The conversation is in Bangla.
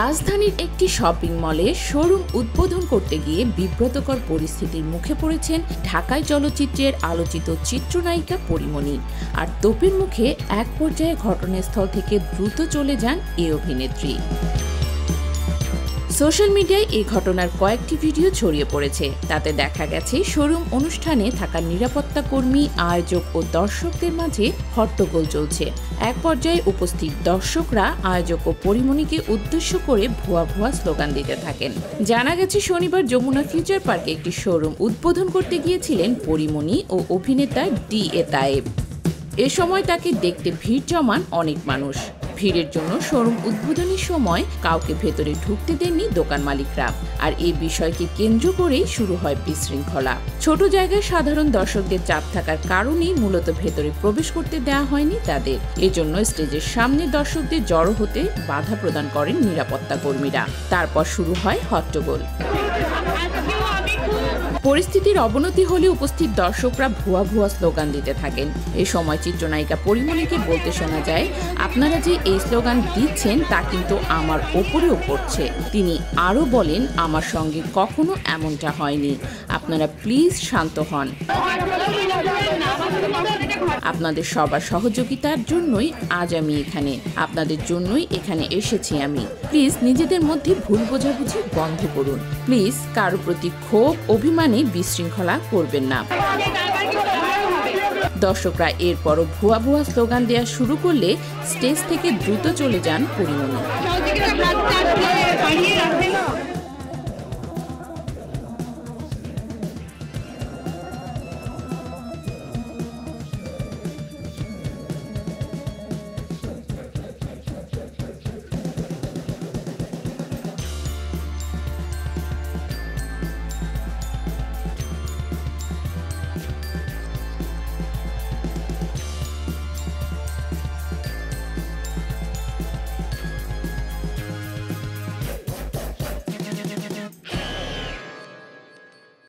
রাজধানীর একটি শপিং মলে শোরুম উদ্বোধন করতে গিয়ে বিব্রতকর পরিস্থিতির মুখে পড়েছেন ঢাকাই চলচ্চিত্রের আলোচিত চিত্রনায়িকা পরীমনি। আর তোপের মুখে এক পর্যায়ে ঘটনাস্থল থেকে দ্রুত চলে যান এই অভিনেত্রী। সোশ্যাল মিডিয়ায় এই ঘটনার কয়েকটি ভিডিও ছড়িয়ে পড়েছে। তাতে দেখা গেছে শোরুম অনুষ্ঠানে থাকা নিরাপত্তা কর্মী, আয়োজক ও দর্শকদের মাঝে হট্টগোল চলছে। এক পর্যায়ে উপস্থিত দর্শকরা আয়োজক ও পরীমনিকে উদ্দেশ্য করে ভুয়া ভুয়া স্লোগান দিতে থাকেন। জানা গেছে শনিবার যমুনা ফিউচার পার্কে একটি শোরুম উদ্বোধন করতে গিয়েছিলেন পরীমনি ও অভিনেতা ডি.এ. তায়েব। এ সময় তাকে দেখতে ভিড় জমান অনেক মানুষ। ভিড়ের জন্য শোরুম উদ্বোধনের সময় কাউকে ভেতরে ঢুকতে দেননি দোকান মালিকরা। আর এই বিষয়কে কেন্দ্র করেই শুরু হয় বিশৃঙ্খলা। ছোট জায়গায় সাধারণ দর্শকদের চাপ থাকার কারণেই মূলত ভেতরে প্রবেশ করতে দেওয়া হয়নি তাদের। এজন্য স্টেজের সামনে দর্শকদের জড়ো হতে বাধা প্রদান করেন নিরাপত্তা কর্মীরা। তারপর শুরু হয় হট্টগোল। পরিস্থিতির অবনতি হলে উপস্থিত দর্শকরা ভুয়া ভুয়া স্লোগান দিতে থাকেন। এ সময় চিত্রনায়িকা পরীমনিকে বলতে শোনা যায়, আপনারা যে এই স্লোগান দিচ্ছেন তা কিন্তু আমার ওপরেও পড়ছে। তিনি আরও বলেন, আমার সঙ্গে কখনো এমনটা হয়নি, আপনারা প্লিজ শান্ত হন। আপনাদের সবার সহযোগিতার জন্যই আজ আমি এখানে, আপনাদের জন্যই এখানে এসেছি আমি। প্লিজ নিজেদের মধ্যে ভুল বোঝাবুঝি বন্ধ করুন। প্লিজ কারো প্রতি ক্ষোভ, অভিমানে বিশৃঙ্খলা করবেন না। দর্শকরা এরপরও ভুয়া ভুয়া স্লোগান দেওয়া শুরু করলে স্টেজ থেকে দ্রুত চলে যান পরীমনি।